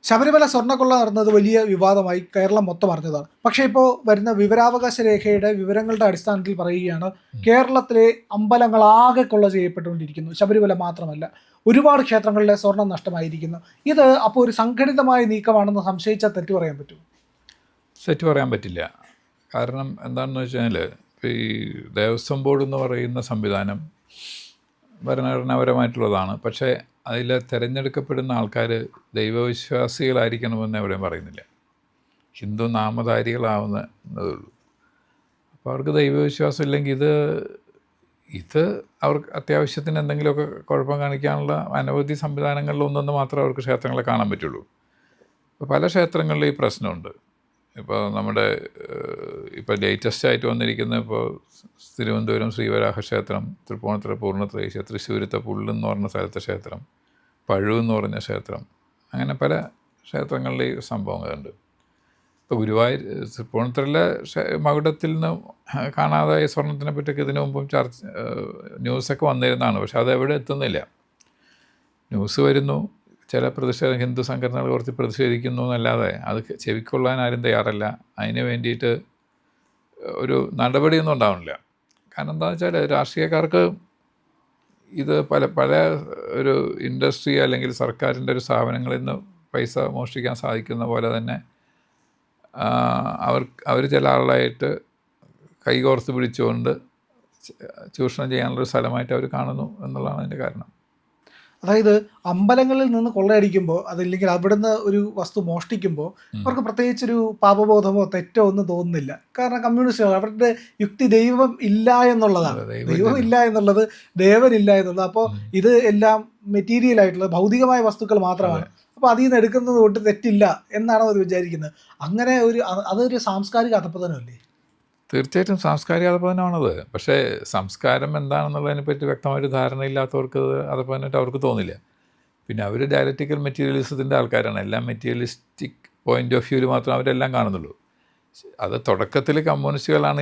ശബരിമല സ്വർണ്ണക്കൊള്ള നടന്നത് വലിയ വിവാദമായി കേരളം മൊത്തം അറിഞ്ഞതാണ്. പക്ഷേ ഇപ്പോൾ വരുന്ന വിവരാവകാശ രേഖയുടെ വിവരങ്ങളുടെ അടിസ്ഥാനത്തിൽ പറയുകയാണ്, കേരളത്തിലെ അമ്പലങ്ങളാകെ കൊള്ള ചെയ്യപ്പെട്ടുകൊണ്ടിരിക്കുന്നു. ശബരിമല മാത്രമല്ല, ഒരുപാട് ക്ഷേത്രങ്ങളിലെ സ്വർണം നഷ്ടമായിരിക്കുന്നു. ഇത് അപ്പോൾ ഒരു സംഘടിതമായ നീക്കമാണെന്ന് സംശയിച്ചാൽ തെറ്റു പറയാൻ പറ്റുമോ? തെറ്റ് പറയാൻ പറ്റില്ല. കാരണം എന്താണെന്ന് വെച്ചാൽ, ഈ ദേവസ്വം ബോർഡ് എന്ന് പറയുന്ന സംവിധാനം ഭരണഘടനാപരമായിട്ടുള്ളതാണ്. പക്ഷേ അതിൽ തിരഞ്ഞെടുക്കപ്പെടുന്ന ആൾക്കാർ ദൈവവിശ്വാസികളായിരിക്കണമെന്ന് എവിടെയും പറയുന്നില്ല. ഹിന്ദു നാമധാരികളാവുന്നതേ ഉള്ളൂ. അപ്പോൾ അവർക്ക് ദൈവവിശ്വാസം ഇല്ലെങ്കിൽ ഇത് അവർക്ക് അത്യാവശ്യത്തിന് എന്തെങ്കിലുമൊക്കെ കുഴപ്പം കാണിക്കാനുള്ള അനവധി സംവിധാനങ്ങളിലൊന്നെന്ന് മാത്രമേ അവർക്ക് ക്ഷേത്രങ്ങളെ കാണാൻ പറ്റുള്ളൂ. ഇപ്പോൾ പല ക്ഷേത്രങ്ങളിലും ഈ പ്രശ്നമുണ്ട്. ഇപ്പോൾ നമ്മുടെ ഇപ്പോൾ ലേറ്റസ്റ്റ് ആയിട്ട് വന്നിരിക്കുന്ന ഇപ്പോൾ തിരുവനന്തപുരം ശ്രീവരാഹ ക്ഷേത്രം, തൃപ്പൂണിത്തുറ പൂർണ്ണത്രയീശ, തൃശ്ശൂരത്തെ പുല്ലെന്ന് പറഞ്ഞ സ്ഥലത്തെ ക്ഷേത്രം, പഴുവെന്ന് പറഞ്ഞ ക്ഷേത്രം, അങ്ങനെ പല ക്ഷേത്രങ്ങളിലെ സംഭവങ്ങളുണ്ട്. ഇപ്പോൾ ഗുരുവായൂർ തൃപ്പൂണിത്തുറയിലെ മകുടത്തിൽ നിന്ന് കാണാതായ സ്വർണത്തിനെ പറ്റിയൊക്കെ ഇതിനു മുമ്പും ന്യൂസൊക്കെ വന്നിരുന്നതാണ്. പക്ഷെ അതെവിടെ എത്തുന്നില്ല. ന്യൂസ് വരുന്നു, ചില ഹിന്ദു സംഘടനകൾ കുറച്ച് പ്രതിഷേധിക്കുന്നു എന്നല്ലാതെ അത് ചെവിക്കൊള്ളാൻ ആരും തയ്യാറല്ല. അതിന് വേണ്ടിയിട്ട് ഒരു നടപടിയൊന്നും ഉണ്ടാവണില്ല. കാരണം എന്താണെന്ന് വെച്ചാൽ, രാഷ്ട്രീയക്കാർക്ക് ഇത് പല ഒരു ഇൻഡസ്ട്രി അല്ലെങ്കിൽ സർക്കാരിൻ്റെ ഒരു സ്ഥാപനങ്ങളിൽ നിന്ന് പൈസ മോഷ്ടിക്കാൻ സാധിക്കുന്ന പോലെ തന്നെ അവർ ചില ആളായിട്ട് കൈകോർത്ത് പിടിച്ചുകൊണ്ട് ചൂഷണം ചെയ്യാനുള്ളൊരു സ്ഥലമായിട്ട് അവർ കാണുന്നു എന്നുള്ളതാണ് അതിൻ്റെ കാരണം. അതായത് അമ്പലങ്ങളിൽ നിന്ന് കൊള്ളയടിക്കുമ്പോൾ, അതല്ലെങ്കിൽ അവിടുന്ന് ഒരു വസ്തു മോഷ്ടിക്കുമ്പോൾ അവർക്ക് പ്രത്യേകിച്ചൊരു പാപബോധമോ തെറ്റോ ഒന്നും തോന്നുന്നില്ല. കാരണം കമ്മ്യൂണിസ്റ്റുകൾ, അവരുടെ യുക്തി ദൈവം ഇല്ല എന്നുള്ളതാണ്. ദൈവം ഇല്ല എന്നുള്ളത്, ദേവനില്ല എന്നുള്ളത്. അപ്പോൾ ഇത് എല്ലാം മെറ്റീരിയൽ ആയിട്ടുള്ള ഭൗതികമായ വസ്തുക്കൾ മാത്രമാണ്. അപ്പോൾ അതിൽ നിന്ന് എടുക്കുന്നത് കൊണ്ട് തെറ്റില്ല എന്നാണോ അവർ വിചാരിക്കുന്നത്? അങ്ങനെ അതൊരു സാംസ്കാരിക അധപ്പതനമല്ലേ? തീർച്ചയായിട്ടും സാംസ്കാരിക അധപ്പതനമാണത്. പക്ഷേ സംസ്കാരം എന്താണെന്നുള്ളതിനെ പറ്റി വ്യക്തമായൊരു ധാരണയില്ലാത്തവർക്ക് അധപ്പതനമായിട്ട് അവർക്ക് തോന്നില്ല. പിന്നെ അവർ ഡയലക്റ്റിക്കൽ മെറ്റീരിയലിസത്തിൻ്റെ ആൾക്കാരാണ്. എല്ലാം മെറ്റീരിയലിസ്റ്റിക് പോയിൻ്റ് ഓഫ് വ്യൂവിൽ മാത്രം അവരെല്ലാം കാണുന്നുള്ളൂ. അത് തുടക്കത്തിൽ കമ്മ്യൂണിസ്റ്റുകളാണ്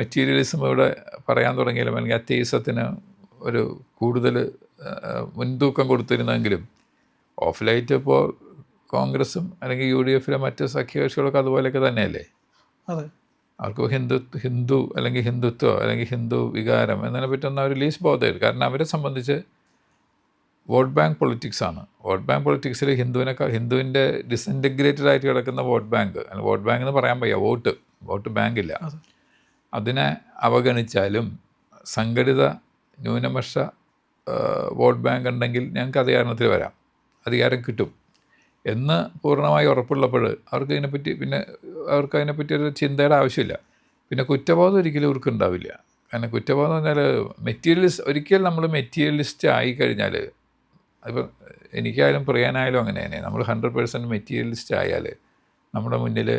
മെറ്റീരിയലിസം ഇവിടെ പറയാൻ തുടങ്ങിയാലും, അല്ലെങ്കിൽ അത്തെയിസത്തിന് ഒരു കൂടുതൽ മുൻതൂക്കം കൊടുത്തിരുന്നെങ്കിലും, ഓഫ് ലൈറ്റ് ഇപ്പോൾ കോൺഗ്രസും അല്ലെങ്കിൽ UDF മറ്റ് സഖ്യകക്ഷികളൊക്കെ അതുപോലെയൊക്കെ തന്നെയല്ലേ. അതെ, അവർക്ക് ഹിന്ദു അല്ലെങ്കിൽ ഹിന്ദുത്വം അല്ലെങ്കിൽ ഹിന്ദു വികാരം എന്നതിനെ പറ്റൊന്നും അവർ ലീസ് ബോധേഡ്. കാരണം അവരെ സംബന്ധിച്ച് വോട്ട് ബാങ്ക് പൊളിറ്റിക്സാണ്. വോട്ട് ബാങ്ക് പൊളിറ്റിക്സിൽ ഹിന്ദുവിൻ്റെ ഡിസിൻറ്റഗ്രേറ്റഡ് ആയിട്ട് കിടക്കുന്ന വോട്ട് ബാങ്ക്, അല്ലെങ്കിൽ വോട്ട് ബാങ്ക് എന്ന് പറയാൻ വയ്യ, വോട്ട് ബാങ്കില്ല. അതിനെ അവഗണിച്ചാലും സംഘടിത ന്യൂനപക്ഷ വോട്ട് ബാങ്ക് ഉണ്ടെങ്കിൽ ഞങ്ങൾക്ക് അധികാരത്തിൽ വരാം, അധികാരം കിട്ടും എന്ന് പൂർണ്ണമായി ഉറപ്പുള്ളപ്പോൾ അവർക്ക് അതിനെപ്പറ്റി ഒരു ചിന്തയുടെ ആവശ്യമില്ല. പിന്നെ കുറ്റബോധം ഒരിക്കലും ഇവർക്ക് ഉണ്ടാവില്ല. കാരണം കുറ്റബോധം എന്ന് പറഞ്ഞാൽ ഒരിക്കൽ നമ്മൾ മെറ്റീരിയലിസ്റ്റ് ആയിക്കഴിഞ്ഞാൽ, അതിപ്പോൾ എനിക്കായാലും പ്രിയനായാലും അങ്ങനെ തന്നെ, നമ്മൾ 100% മെറ്റീരിയലിസ്റ്റ് ആയാൽ നമ്മുടെ മുന്നിൽ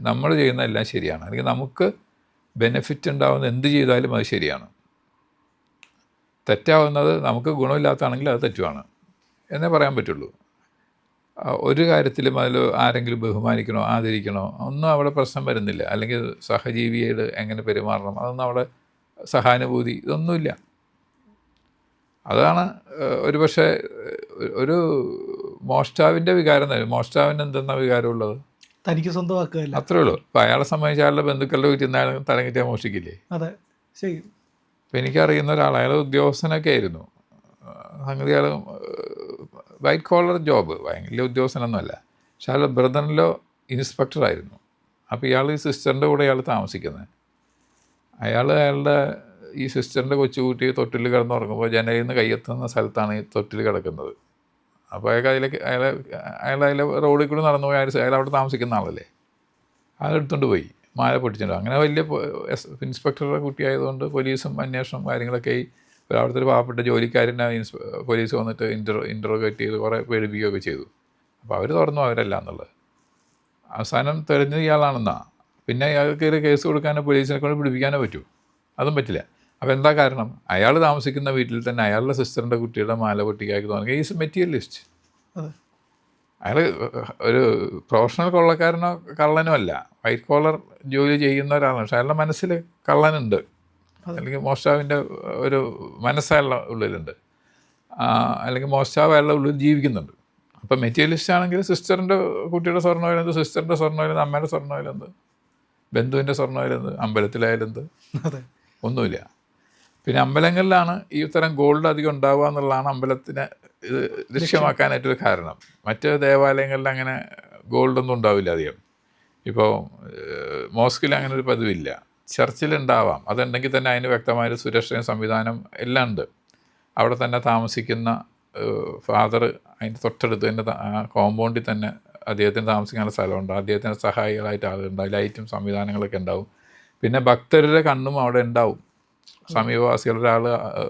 നമ്മൾ ചെയ്യുന്ന എല്ലാം ശരിയാണ്, അല്ലെങ്കിൽ നമുക്ക് ബെനിഫിറ്റ് ഉണ്ടാവുന്ന എന്ത് ചെയ്താലും അത് ശരിയാണ്. തെറ്റാവുന്നത് നമുക്ക് ഗുണമില്ലാത്തതാണെങ്കിൽ അത് തെറ്റുമാണ് എന്നേ പറയാൻ പറ്റുള്ളൂ. ഒരു കാര്യത്തിലും അതിൽ ആരെങ്കിലും ബഹുമാനിക്കണോ ആദരിക്കണോ ഒന്നും അവിടെ പ്രശ്നം വരുന്നില്ല. അല്ലെങ്കിൽ സഹജീവിയോട് എങ്ങനെ പെരുമാറണം, അതൊന്നും അവിടെ സഹാനുഭൂതി ഇതൊന്നുമില്ല. അതാണ് ഒരുപക്ഷെ ഒരു മോഷ്ടാവിൻ്റെ വികാരം തന്നെ. മോഷ്ടാവിന് എന്തെന്നാ വികാരമുള്ളത്? തനിക്ക് സ്വന്തമാക്കുക, അത്രേ ഉള്ളൂ. അപ്പോൾ അയാളെ സംബന്ധിച്ച് അയാളുടെ ബന്ധുക്കളുടെ വീട്ടിൽ നിന്ന് തലങ്ങിറ്റാൽ മോഷ്ടിക്കില്ലേ? അതെ, ശരി. അപ്പോൾ എനിക്കറിയുന്ന ഒരാൾ, അയാൾ ഉദ്യോഗസ്ഥനൊക്കെ ആയിരുന്നു. സംഗതി അയാൾ വൈറ്റ് കോളർ ജോബ്, ഭയങ്കര ഉദ്യോഗസ്ഥനൊന്നുമല്ല. പക്ഷെ അയാൾ ബ്രദറിലോ ഇൻസ്പെക്ടറായിരുന്നു. അപ്പോൾ ഇയാൾ ഈ സിസ്റ്ററിൻ്റെ കൂടെ താമസിക്കുന്നത്. അയാളുടെ ഈ സിസ്റ്ററിൻ്റെ കൊച്ചുകുട്ടി തൊട്ടിൽ കിടന്നുറങ്ങുമ്പോൾ ജനലിൽ നിന്ന് കയ്യെത്തുന്ന സ്ഥലത്താണ് ഈ തൊട്ടിൽ കിടക്കുന്നത്. അപ്പോൾ അയാൾ റോഡിൽ കൂടി നടന്നു പോയി. അയാൾ അവിടെ താമസിക്കുന്ന ആളല്ലേ, അയാളെടുത്തുകൊണ്ട് പോയി മാല പൊട്ടിച്ചിട്ടുണ്ട്. അങ്ങനെ വലിയ ഇൻസ്പെക്ടറുടെ കുട്ടിയായതുകൊണ്ട് പോലീസും അന്വേഷണം കാര്യങ്ങളൊക്കെ അവിടുത്തെ ഒരു പാവപ്പെട്ട ജോലിക്കാരനെ പോലീസ് വന്നിട്ട് ഇൻ്ററോഗേറ്റ് ചെയ്ത് കുറേ പേടിപ്പിക്കുകയൊക്കെ ചെയ്തു. അപ്പോൾ അവർ തുറന്നു അവരല്ല എന്നുള്ളത്. അവസാനം തെളിഞ്ഞത് ഇയാളാണെന്നാ. പിന്നെ അയാൾക്ക് കേസ് കൊടുക്കാനോ പോലീസിനെ കൊണ്ട് പിടിപ്പിക്കാനോ പറ്റൂ? അതും പറ്റില്ല. അപ്പോൾ എന്താ കാരണം? അയാൾ താമസിക്കുന്ന വീട്ടിൽ തന്നെ അയാളുടെ സിസ്റ്ററിൻ്റെ കുട്ടിയുടെ മാല പൊട്ടിക്കാക്കി തോന്നുക ഈസ് മെറ്റീരിയലിസ്റ്റ്. അയാൾ ഒരു പ്രൊഫഷണൽ കൊള്ളക്കാരനോ കള്ളനോ അല്ല, വൈറ്റ് കോളർ ജോലി ചെയ്യുന്ന ഒരാളാണ്. പക്ഷെ അയാളുടെ മനസ്സിൽ കള്ളനുണ്ട്, അല്ലെങ്കിൽ മോഷ്ടാവിൻ്റെ ഒരു മനസ്സ് അയാളുടെ ഉള്ളിലുണ്ട്, അല്ലെങ്കിൽ മോഷ്ടാവ് അയാളുടെ ഉള്ളിൽ ജീവിക്കുന്നുണ്ട്. അപ്പം മെറ്റീരിയലിസ്റ്റ് ആണെങ്കിൽ സിസ്റ്ററിൻ്റെ കുട്ടിയുടെ സ്വർണ്ണമായാലെന്ത്, സിസ്റ്ററിൻ്റെ സ്വർണ്ണമായാലെന്ത്, അമ്മയുടെ സ്വർണ്ണമായാലെന്ത്, ബന്ധുവിൻ്റെ സ്വർണ്ണമായാലെന്ത്, അമ്പലത്തിലായാലെന്ത്, അതെ. ഒന്നുമില്ല. പിന്നെ അമ്പലങ്ങളിലാണ് ഈ തരം ഗോൾഡ് അധികം ഉണ്ടാവുക എന്നുള്ളതാണ് അമ്പലത്തിനെ ഇത് ലക്ഷ്യമാക്കാനായിട്ടൊരു കാരണം. മറ്റ് ദേവാലയങ്ങളിൽ അങ്ങനെ ഗോൾഡൊന്നും ഉണ്ടാവില്ല അധികം. ഇപ്പോൾ മോസ്കിൽ അങ്ങനെ ഒരു പതിവില്ല. ചർച്ചിലുണ്ടാവാം, അതുണ്ടെങ്കിൽ തന്നെ അതിന് വ്യക്തമായൊരു സുരക്ഷയും സംവിധാനം എല്ലാം ഉണ്ട്. അവിടെ തന്നെ താമസിക്കുന്ന ഫാദർ അതിൻ്റെ തൊട്ടടുത്ത് തന്നെ കോമ്പൗണ്ടിൽ തന്നെ അദ്ദേഹത്തിന് താമസിക്കാനുള്ള സ്ഥലമുണ്ട്, അദ്ദേഹത്തിന് സഹായികളായിട്ട് ആളുകളുണ്ടാവും, ലൈറ്റും സംവിധാനങ്ങളൊക്കെ ഉണ്ടാവും. പിന്നെ ഭക്തരുടെ കണ്ണും അവിടെ ഉണ്ടാവും. സമീപവാസികളുടെ ഒരാൾ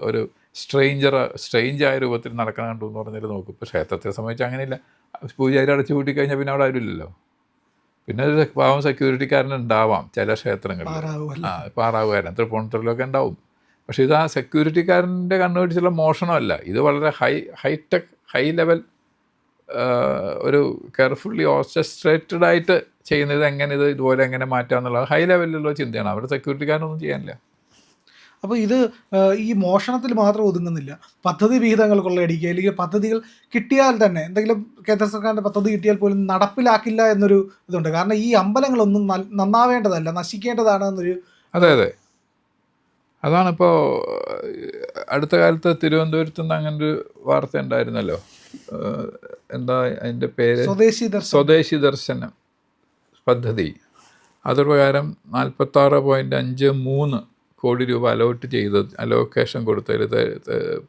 ഒരു സ്ട്രെയിഞ്ചായ രൂപത്തിൽ നടക്കണം കണ്ടു എന്ന് പറഞ്ഞിട്ട് നോക്കും. ഇപ്പോൾ ക്ഷേത്രത്തെ സംബന്ധിച്ച് അങ്ങനെയില്ല. പൂജാരി അടച്ചു കൂട്ടിക്കഴിഞ്ഞാൽ പിന്നെ അവിടെ ആരുമില്ലല്ലോ. പിന്നെ ഒരു പാവം സെക്യൂരിറ്റിക്കാരനുണ്ടാവാം ചില ക്ഷേത്രങ്ങളിൽ, പാറാവുകാരൻ തൃപ്പൂണിത്തുറയിലൊക്കെ ഉണ്ടാവും. പക്ഷേ ഇത് ആ സെക്യൂരിറ്റിക്കാരൻ്റെ കണ്ണു പിടിച്ചുള്ള മോഷണമല്ല, ഇത് വളരെ ഹൈടെക് ഹൈ ലെവൽ ഒരു കെയർഫുള്ളി ഓർക്കസ്ട്രേറ്റഡ് ആയിട്ട് ചെയ്യുന്നത്. എങ്ങനെ ഇതുപോലെ എങ്ങനെ മാറ്റുക എന്നുള്ളത് ഹൈ ലെവലിലുള്ള ചിന്തയാണ്. അവിടെ സെക്യൂരിറ്റിക്കാരനൊന്നും ചെയ്യാനില്ല. അപ്പോൾ ഇത് ഈ മോഷണത്തിൽ മാത്രം ഒതുങ്ങുന്നില്ല. പദ്ധതി വിഹിതങ്ങൾ കൊള്ളയടിക്കുക, അല്ലെങ്കിൽ പദ്ധതികൾ കിട്ടിയാൽ തന്നെ എന്തെങ്കിലും കേന്ദ്ര സർക്കാരിൻ്റെ പദ്ധതി കിട്ടിയാൽ പോലും നടപ്പിലാക്കില്ല എന്നൊരു ഇതുണ്ട്. കാരണം ഈ അമ്പലങ്ങളൊന്നും നന്നാവേണ്ടതല്ല, നശിക്കേണ്ടതാണ് എന്നൊരു. അതെ അതെ, അതാണിപ്പോൾ അടുത്ത കാലത്ത് തിരുവനന്തപുരത്ത് നിന്ന് അങ്ങനൊരു വാർത്ത ഉണ്ടായിരുന്നല്ലോ. എന്താ അതിൻ്റെ പേര്, സ്വദേശി ദർശനം പദ്ധതി. അതുപ്രകാരം 46.53 കോടി രൂപ അലോക്കേഷൻ കൊടുത്തതിൽ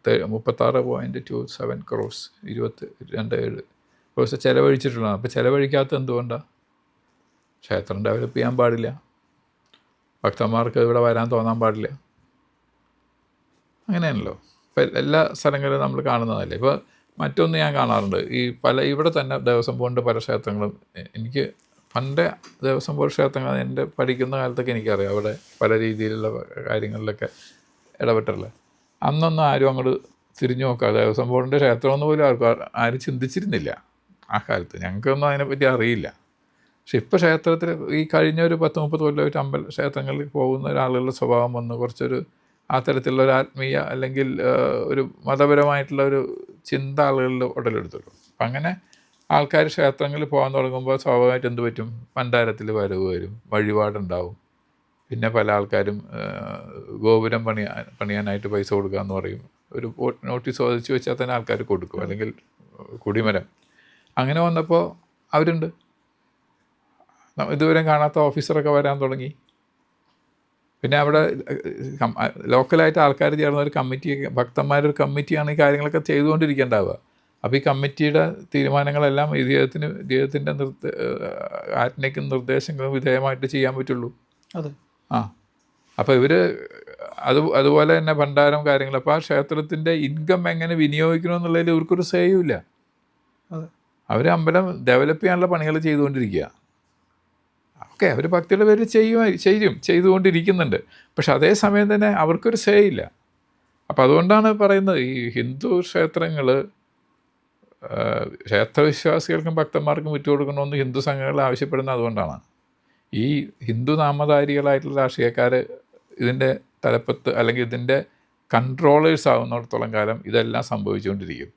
36.27 crores 22 crores ചിലവഴിച്ചിട്ടുള്ളതാണ്. അപ്പോൾ ചിലവഴിക്കാത്ത എന്തുകൊണ്ടാണ്? ക്ഷേത്രം ഡെവലപ്പ് ചെയ്യാൻ പാടില്ല, ഭക്തന്മാർക്ക് ഇവിടെ വരാൻ തോന്നാൻ പാടില്ല, അങ്ങനെയാണല്ലോ. ഇപ്പം എല്ലാ സ്ഥലങ്ങളിലും നമ്മൾ കാണുന്നതല്ലേ. ഇപ്പോൾ മറ്റൊന്ന് ഞാൻ കാണാറുണ്ട്, ഈ ഇവിടെ തന്നെ ദേവസ്വം ബോർഡിൻ്റെ പല ക്ഷേത്രങ്ങളും, എനിക്ക് പണ്ട് ദേവസ്വം ബോർഡ് ക്ഷേത്രങ്ങൾ എൻ്റെ പഠിക്കുന്ന കാലത്തൊക്കെ എനിക്കറിയാം, അവിടെ പല രീതിയിലുള്ള കാര്യങ്ങളിലൊക്കെ ഇടപെട്ടല്ലേ. അന്നൊന്നും ആരും അങ്ങോട്ട് തിരിഞ്ഞു നോക്കുക, ദേവസ്വം ബോർഡിൻ്റെ ക്ഷേത്രമെന്ന് പോലും ആരും ചിന്തിച്ചിരുന്നില്ല ആ കാലത്ത്. ഞങ്ങൾക്കൊന്നും അതിനെപ്പറ്റി അറിയില്ല. പക്ഷെ ഇപ്പോൾ ക്ഷേത്രത്തിൽ ഈ കഴിഞ്ഞ ഒരു 10-30 കൊല്ലമായിട്ട് ക്ഷേത്രങ്ങളിൽ പോകുന്ന ഒരാളുകളുടെ സ്വഭാവം വന്ന് കുറച്ചൊരു ആ തരത്തിലുള്ള ഒരു ആത്മീയ അല്ലെങ്കിൽ ഒരു മതപരമായിട്ടുള്ള ഒരു ചിന്ത ആളുകളിൽ ഉടലെടുത്തുള്ളൂ. അപ്പം അങ്ങനെ ആൾക്കാർ ക്ഷേത്രങ്ങളിൽ പോകാൻ തുടങ്ങുമ്പോൾ സ്വാഭാവികമായിട്ട് എന്ത് പറ്റും, ഭണ്ഡാരത്തിൽ വരും, വഴിപാടുണ്ടാവും. പിന്നെ പല ആൾക്കാരും ഗോപുരം പണിയാനായിട്ട് പൈസ കൊടുക്കുക എന്ന് പറയും. ഒരു നോട്ടീസ് ചോദിച്ചു വെച്ചാൽ തന്നെ ആൾക്കാർ കൊടുക്കും, അല്ലെങ്കിൽ കുടിമരം. അങ്ങനെ വന്നപ്പോൾ അവരുണ്ട്, ഇതുവരെ കാണാത്ത ഓഫീസറൊക്കെ വരാൻ തുടങ്ങി. പിന്നെ അവിടെ ലോക്കലായിട്ട് ആൾക്കാർ ചേർന്ന ഒരു കമ്മിറ്റി, ഭക്തന്മാരൊരു കമ്മിറ്റിയാണ് ഈ കാര്യങ്ങളൊക്കെ ചെയ്തുകൊണ്ടിരിക്കേണ്ടാവുക. അപ്പോൾ ഈ കമ്മിറ്റിയുടെ തീരുമാനങ്ങളെല്ലാം ഇദ്ദേഹത്തിൻ്റെ ആജ്ഞയ്ക്കും നിർദ്ദേശങ്ങളും വിധേയമായിട്ട് ചെയ്യാൻ പറ്റുള്ളൂ. അതെ. അപ്പോൾ ഇവർ അതുപോലെ തന്നെ ഭണ്ഡാരം കാര്യങ്ങൾ. അപ്പോൾ ആ ക്ഷേത്രത്തിൻ്റെ ഇൻകം എങ്ങനെ വിനിയോഗിക്കണമെന്നുള്ളതിൽ ഇവർക്കൊരു സേയും ഇല്ല. അവർ അമ്പലം ഡെവലപ്പ് ചെയ്യാനുള്ള പണികൾ ചെയ്തുകൊണ്ടിരിക്കുക. ഓക്കെ, അവർ ഭക്തിയുടെ പേരിൽ ചെയ്തുകൊണ്ടിരിക്കുന്നുണ്ട്. പക്ഷെ അതേസമയം തന്നെ അവർക്കൊരു സേ ഇല്ല. അപ്പം അതുകൊണ്ടാണ് പറയുന്നത്, ഈ ഹിന്ദു ക്ഷേത്രങ്ങൾ ക്ഷേത്രവിശ്വാസികൾക്കും ഭക്തന്മാർക്കും വിട്ടുകൊടുക്കണമെന്ന് ഹിന്ദു സംഘങ്ങൾ ആവശ്യപ്പെടുന്നത് അതുകൊണ്ടാണ്. ഈ ഹിന്ദു നാമധാരികളായിട്ടുള്ള രാഷ്ട്രീയക്കാർ ഇതിൻ്റെ തലപ്പത്ത് അല്ലെങ്കിൽ ഇതിൻ്റെ കൺട്രോളേഴ്സ് ആവുന്നിടത്തോളം കാലം ഇതെല്ലാം സംഭവിച്ചുകൊണ്ടിരിക്കും.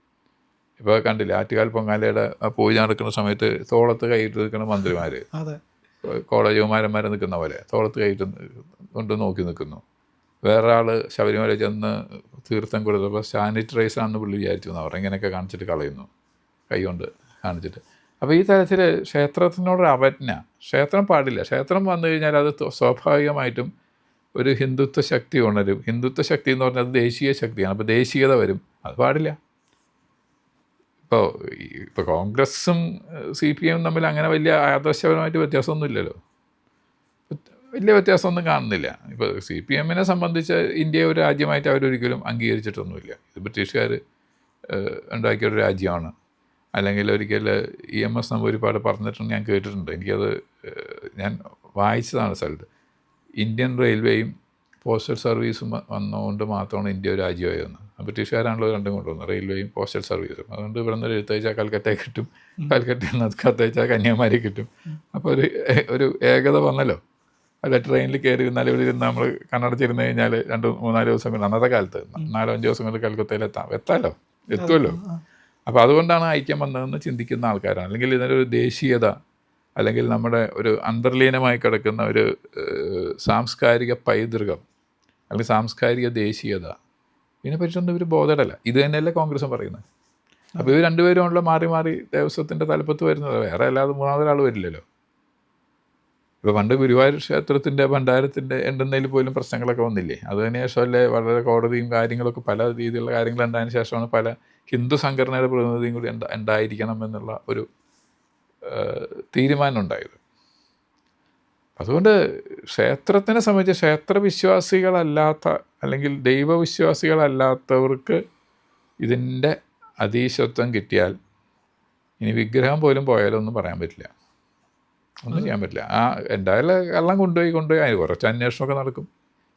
ഇപ്പോൾ കണ്ടില്ല, ആറ്റുകാൽ പൊങ്കാലയുടെ പൂജ നടക്കുന്ന സമയത്ത് തോളത്ത് കൈയിട്ട് നിൽക്കുന്ന മന്ത്രിമാർ, കോളേജ് കുമാരന്മാർ നിൽക്കുന്ന പോലെ തോളത്ത് കൈയിട്ട് കൊണ്ട് നോക്കി നിൽക്കുന്നു. വേറെ ആൾ ശബരിമല ചെന്ന് തീർത്ഥം കൊടുത്തപ്പോൾ സാനിറ്റൈസറാണെന്ന് പുള്ളി വിചാരിച്ചു എന്ന് പറഞ്ഞു, ഇങ്ങനെയൊക്കെ കാണിച്ചിട്ട് കളയുന്നു, കൈ കൊണ്ട് കാണിച്ചിട്ട്. അപ്പോൾ ഈ തരത്തിൽ ക്ഷേത്രത്തിനോട് അവജ്ഞ, ക്ഷേത്രം പാടില്ല. ക്ഷേത്രം വന്നു കഴിഞ്ഞാൽ അത് സ്വാഭാവികമായിട്ടും ഒരു ഹിന്ദുത്വ ശക്തി ഉണരും. ഹിന്ദുത്വ ശക്തി എന്ന് പറഞ്ഞാൽ അത് ദേശീയ ശക്തിയാണ്. അപ്പോൾ ദേശീയത വരും, അത് പാടില്ല. ഇപ്പോൾ കോൺഗ്രസും CPM തമ്മിൽ അങ്ങനെ വലിയ ആദർശപരമായിട്ട് വ്യത്യാസമൊന്നുമില്ലല്ലോ, വലിയ വ്യത്യാസമൊന്നും കാണുന്നില്ല. ഇപ്പോൾ CPMനെ സംബന്ധിച്ച് ഇന്ത്യയെ ഒരു രാജ്യമായിട്ട് അവരൊരിക്കലും അംഗീകരിച്ചിട്ടൊന്നുമില്ല. ഇത് ബ്രിട്ടീഷുകാർ ഉണ്ടാക്കിയൊരു രാജ്യമാണ്. അല്ലെങ്കിൽ ഒരിക്കൽ EMS നമ്പൂതിരിപ്പാട് പറഞ്ഞിട്ടുണ്ട്, ഞാൻ കേട്ടിട്ടുണ്ട്, എനിക്കത് ഞാൻ വായിച്ചതാണ് സ്ഥലത്ത്. ഇന്ത്യൻ റെയിൽവേയും പോസ്റ്റൽ സർവീസും വന്നുകൊണ്ട് മാത്രമാണ് ഇന്ത്യ ഒരു രാജ്യമായെന്ന്. ബ്രിട്ടീഷുകാരാണല്ലോ രണ്ടും കൊണ്ടുവന്നത്, റെയിൽവേയും പോസ്റ്റൽ സർവീസും. അതുകൊണ്ട് ഇവിടെ നിന്ന് എഴുത്തയച്ചാൽ കൽക്കട്ടയിൽ കിട്ടും, കൽക്കട്ടയിൽ നിന്ന് കത്തയച്ചാൽ കന്യാകുമാരി കിട്ടും. അപ്പോൾ ഒരു ഏകത വന്നല്ലോ. അല്ല, ട്രെയിനിൽ കയറി ഇരുന്നാൽ ഇവിടെ ഇരുന്ന് നമ്മൾ കണ്ണടച്ചിരുന്ന് കഴിഞ്ഞാൽ 2-3-4 ദിവസം കൊണ്ട്, അന്നത്തെ കാലത്ത് 4-5 ദിവസം കൊണ്ട് കൽക്കത്തയിൽ എത്താമല്ലോ, എത്തുമല്ലോ. അപ്പോൾ അതുകൊണ്ടാണ് ഐക്യം വന്നതെന്ന് ചിന്തിക്കുന്ന ആൾക്കാരാണ്. അല്ലെങ്കിൽ ഇതിനൊരു ദേശീയത, അല്ലെങ്കിൽ നമ്മുടെ ഒരു അന്തർലീനമായി കിടക്കുന്ന ഒരു സാംസ്കാരിക പൈതൃകം, അല്ലെങ്കിൽ സാംസ്കാരിക ദേശീയത, ഇതിനെപ്പറ്റിയൊന്നും ഇവർ ബോധേഡല്ല. ഇത് തന്നെയല്ലേ കോൺഗ്രസും പറയുന്നത്. അപ്പോൾ ഇവർ രണ്ടുപേരുമുള്ള മാറി മാറി ദേവസ്വത്തിൻ്റെ തലപ്പത്ത് വരുന്നത്, വേറെ അല്ലാതെ മൂന്നാമതൊരാൾ വരില്ലല്ലോ. ഇപ്പോൾ പണ്ട് ഗുരുവായൂർ ക്ഷേത്രത്തിൻ്റെ ഭണ്ഡാരത്തിൻ്റെ എണ്ണുന്നതിൽ പോലും പ്രശ്നങ്ങളൊക്കെ വന്നില്ലേ? അതിന് ശേഷമല്ലേ വളരെ കോടതിയും കാര്യങ്ങളൊക്കെ പല രീതിയിലുള്ള കാര്യങ്ങൾ ഉണ്ടായതിനു ശേഷമാണ് പല ഹിന്ദു സംഘടനയുടെ പ്രതിനിധിയും കൂടി ഉണ്ടായിരിക്കണം എന്നുള്ള ഒരു തീരുമാനം ഉണ്ടായത്. അതുകൊണ്ട് ക്ഷേത്രത്തിനെ സംബന്ധിച്ച് ക്ഷേത്രവിശ്വാസികളല്ലാത്ത അല്ലെങ്കിൽ ദൈവവിശ്വാസികളല്ലാത്തവർക്ക് ഇതിൻ്റെ അധീശത്വം കിട്ടിയാൽ ഇനി വിഗ്രഹം പോലും പോയാലൊന്നും പറയാൻ പറ്റില്ല, ഒന്നും ചെയ്യാൻ പറ്റില്ല. എന്തായാലും കള്ളം കൊണ്ടുപോയി അതിന് കുറച്ച് അന്വേഷണമൊക്കെ നടക്കും.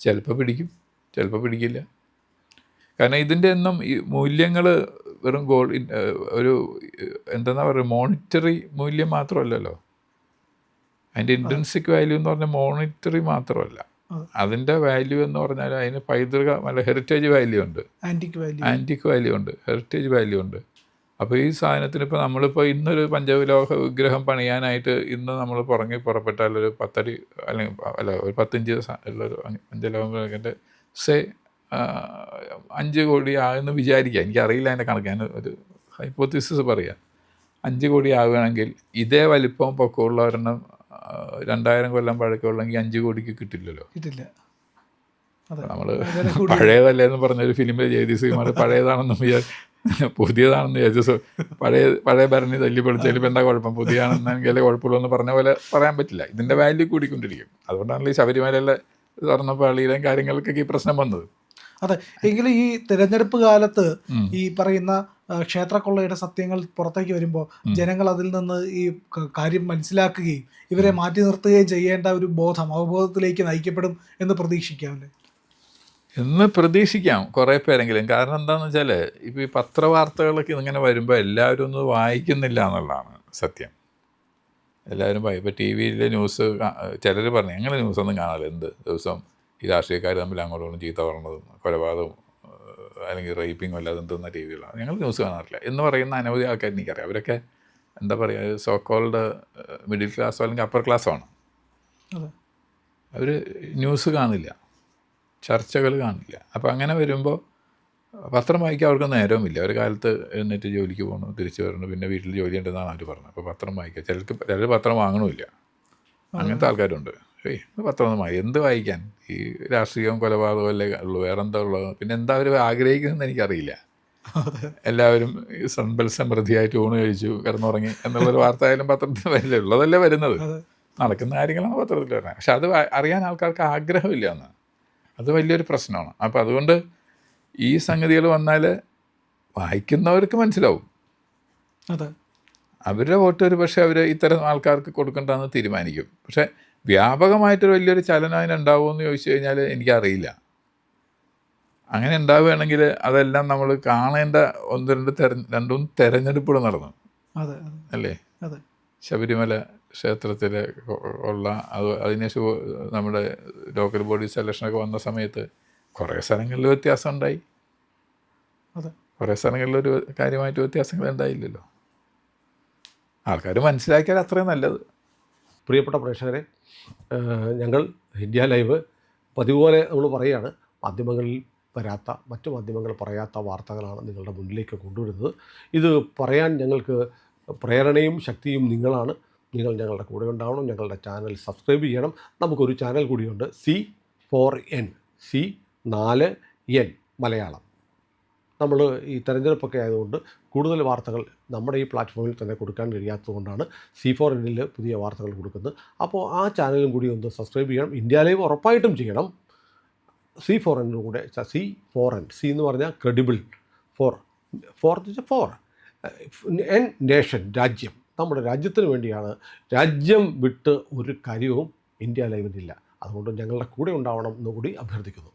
ചിലപ്പോൾ പിടിക്കും, ചിലപ്പോൾ പിടിക്കില്ല. കാരണം ഇതിൻ്റെ ഒന്നും ഈ മൂല്യങ്ങൾ വെറും ഒരു എന്താ പറയുക, മോണിറ്ററി മൂല്യം മാത്രമല്ലല്ലോ. അതിൻ്റെ ഇൻട്രിൻസിക് വാല്യൂ എന്ന് പറഞ്ഞാൽ മോണിറ്ററി മാത്രമല്ല. അതിൻ്റെ വാല്യൂ എന്ന് പറഞ്ഞാൽ അതിന് പൈതൃക അല്ല ഹെറിറ്റേജ് വാല്യൂ ഉണ്ട്, ആൻറ്റിക് വാല്യൂ ഉണ്ട്, ഹെറിറ്റേജ് വാല്യൂ ഉണ്ട്. അപ്പോൾ ഈ സാധനത്തിന് ഇപ്പോൾ നമ്മളിപ്പോൾ ഇന്നൊരു പഞ്ചലോഹ വിഗ്രഹം പണിയാനായിട്ട് ഇന്ന് നമ്മൾ പുറപ്പെട്ടാൽ ഒരു 10 അടി അല്ല ഒരു 10 ഇഞ്ച് ഉള്ളൊരു പഞ്ചലോഹ വിഗ്രഹത്തിൻ്റെ 5 കോടി ആകുമെന്ന് വിചാരിക്കുക. എനിക്കറിയില്ല അതിൻ്റെ കണക്ക്, ഞാൻ ഒരു ഹൈപ്പോത്തിസിസ് പറയാം. 5 കോടി ആവുകയാണെങ്കിൽ ഇതേ വലിപ്പവും പൊക്കമുള്ള ഒരെണ്ണം 2000 കൊല്ലം പഴക്കമുള്ളെങ്കിൽ 5 കോടിക്ക് കിട്ടില്ലല്ലോ. നമ്മൾ പഴയതല്ലേ എന്ന് പറഞ്ഞൊരു ഫിലിമിൽ ജയതി ശ്രീമാർ പഴയതാണെന്ന് പുതിയതാണെന്ന് വിചാരിച്ചു. പഴയ ഭരണി തല്ലിപ്പൊളിച്ചതിൽ ഇപ്പം എന്താ കുഴപ്പം, പുതിയതാണെന്നെങ്കിൽ കുഴപ്പമില്ല എന്ന് പറഞ്ഞ പോലെ പറയാൻ പറ്റില്ല. ഇതിൻ്റെ വാല്യൂ കൂടിക്കൊണ്ടിരിക്കും. അതുകൊണ്ടാണല്ലോ ഈ ശബരിമലയിലെ സ്വർണ്ണപ്പാളിയിലെയും കാര്യങ്ങൾക്കൊക്കെ ഈ പ്രശ്നം വന്നത്. അതെ. എങ്കിലും ഈ തിരഞ്ഞെടുപ്പ് കാലത്ത് ഈ പറയുന്ന ക്ഷേത്രക്കൊള്ളയുടെ സത്യങ്ങൾ പുറത്തേക്ക് വരുമ്പോൾ ജനങ്ങൾ അതിൽ നിന്ന് ഈ കാര്യം മനസ്സിലാക്കുകയും ഇവരെ മാറ്റി നിർത്തുകയും ചെയ്യേണ്ട ഒരു അവബോധത്തിലേക്ക് നയിക്കപ്പെടും എന്ന് പ്രതീക്ഷിക്കാമല്ലേ? എന്ന് പ്രതീക്ഷിക്കാം കുറേ പേരെങ്കിലും. കാരണം എന്താണെന്ന് വെച്ചാൽ ഇപ്പോൾ ഈ പത്രവാർത്തകളൊക്കെ ഇങ്ങനെ വരുമ്പോൾ എല്ലാവരും ഒന്നും വായിക്കുന്നില്ല എന്നുള്ളതാണ് സത്യം. എല്ലാവരും ഇപ്പോൾ ടി വിയിലെ ന്യൂസ് ചിലർ പറഞ്ഞു ഞങ്ങൾ ന്യൂസൊന്നും കാണാറില്ല, എന്ത് ദിവസം ഈ രാഷ്ട്രീയക്കാർ തമ്മിൽ അങ്ങോട്ടും ചീത്ത പറഞ്ഞതും കൊലപാതകവും അല്ലെങ്കിൽ റേപ്പിങ്ങും അല്ലാതെ എന്തെന്ന ടി വികളാണ്, ഞങ്ങൾ ന്യൂസ് കാണാറില്ല എന്ന് പറയുന്ന അനവധി ആൾക്കാർ എനിക്കറിയാം. അവരൊക്കെ എന്താ പറയുക, സോ കോൾഡ് മിഡിൽ ക്ലാസ്സോ അല്ലെങ്കിൽ അപ്പർ ക്ലാസ്സോ ആണ്. അവർ ന്യൂസ് കാണില്ല, ചർച്ചകൾ കാണില്ല. അപ്പോൾ അങ്ങനെ വരുമ്പോൾ പത്രം വായിക്കാൻ അവർക്ക് നേരവുമില്ല. ഒരു കാലത്ത് എഴുന്നേറ്റ് ജോലിക്ക് പോകണം, തിരിച്ചു വരണം, പിന്നെ വീട്ടിൽ ജോലി ഉണ്ടെന്നാണ് അവർ പറഞ്ഞത്. അപ്പോൾ പത്രം വായിക്കുക, ചിലർ പത്രം വാങ്ങണമില്ല, അങ്ങനത്തെ ആൾക്കാരുണ്ട്. പത്രമൊന്നും എന്ത് വായിക്കാൻ, ഈ രാഷ്ട്രീയവും കൊലപാതകവും അല്ലേ ഉള്ളൂ, വേറെ എന്താ ഉള്ളത്, പിന്നെ എന്താ അവർ ആഗ്രഹിക്കുന്നതെന്ന് എനിക്കറിയില്ല. എല്ലാവരും സമ്പൽ സമൃദ്ധിയായിട്ട് ഊണ് കഴിച്ചു കിടന്നുറങ്ങി എന്നുള്ളൊരു വാർത്ത ആയാലും പത്രത്തിൽ വരില്ല, ഉള്ളതല്ലേ വരുന്നത്, നടക്കുന്ന കാര്യങ്ങളാണ് പത്രത്തിൽ വരുന്നത്. പക്ഷെ അത് അറിയാൻ ആൾക്കാർക്ക് ആഗ്രഹമില്ല എന്ന്, അത് വലിയൊരു പ്രശ്നമാണ്. അപ്പോൾ അതുകൊണ്ട് ഈ സംഗതികൾ വന്നാൽ വായിക്കുന്നവർക്ക് മനസ്സിലാവും. അവരുടെ വോട്ട് ഒരു പക്ഷേ അവർ ഇത്തരം ആൾക്കാർക്ക് കൊടുക്കേണ്ടതെന്ന് തീരുമാനിക്കും. പക്ഷേ വ്യാപകമായിട്ടൊരു വലിയൊരു ചലനം അതിനുണ്ടാവുമെന്ന് ചോദിച്ചു കഴിഞ്ഞാൽ എനിക്കറിയില്ല. അങ്ങനെ ഉണ്ടാവുകയാണെങ്കിൽ അതെല്ലാം നമ്മൾ കാണേണ്ട രണ്ടും തെരഞ്ഞെടുപ്പുകൾ നടന്നു അല്ലേ? ശബരിമല ക്ഷേത്രത്തിൽ ഉള്ള അതിനുശേഷം നമ്മുടെ ലോക്കൽ ബോഡി സെലക്ഷനൊക്കെ വന്ന സമയത്ത് കുറേ സ്ഥലങ്ങളിൽ വ്യത്യാസം ഉണ്ടായി, കുറേ സ്ഥലങ്ങളിലൊരു കാര്യമായിട്ട് വ്യത്യാസങ്ങൾ ഉണ്ടായില്ലല്ലോ. ആൾക്കാർ മനസ്സിലാക്കിയാൽ അത്രയും നല്ലത്. പ്രിയപ്പെട്ട പ്രേക്ഷകരെ, ഞങ്ങൾ ഇന്ത്യ ലൈവ് പതിപോലെ നമ്മൾ പറയുകയാണ്, മാധ്യമങ്ങളിൽ വരാത്ത, മറ്റു മാധ്യമങ്ങൾ പറയാത്ത വാർത്തകളാണ് നിങ്ങളുടെ മുന്നിലേക്ക് കൊണ്ടുവരുന്നത്. ഇത് പറയാൻ ഞങ്ങൾക്ക് പ്രേരണയും ശക്തിയും നിങ്ങളാണ്. നിങ്ങൾ ഞങ്ങളുടെ കൂടെ ഉണ്ടാവണം. ഞങ്ങളുടെ ചാനൽ സബ്സ്ക്രൈബ് ചെയ്യണം. നമുക്കൊരു ചാനൽ കൂടിയുണ്ട്, C4N, C4N മലയാളം. നമ്മൾ ഈ തെരഞ്ഞെടുപ്പൊക്കെ ആയതുകൊണ്ട് കൂടുതൽ വാർത്തകൾ നമ്മുടെ ഈ പ്ലാറ്റ്ഫോമിൽ തന്നെ കൊടുക്കാൻ കഴിയാത്തതുകൊണ്ടാണ് C4Nൽ പുതിയ വാർത്തകൾ കൊടുക്കുന്നത്. അപ്പോൾ ആ ചാനലും കൂടി ഒന്ന് സബ്സ്ക്രൈബ് ചെയ്യണം. ഇന്ത്യ ലൈവ് ഉറപ്പായിട്ടും ചെയ്യണം. C4N കൂടെ, C4N, C എന്ന് പറഞ്ഞാൽ ക്രെഡിബിൾ, ഫോർ എൻ നേഷൻ, രാജ്യം, നമ്മുടെ രാജ്യത്തിന് വേണ്ടിയാണ്. രാജ്യം വിട്ട് ഒരു കാര്യവും ഇന്ത്യ ലൈവിനില്ല. അതുകൊണ്ട് ഞങ്ങളുടെ കൂടെ ഉണ്ടാവണം എന്നുകൂടി അഭ്യർത്ഥിക്കുന്നു.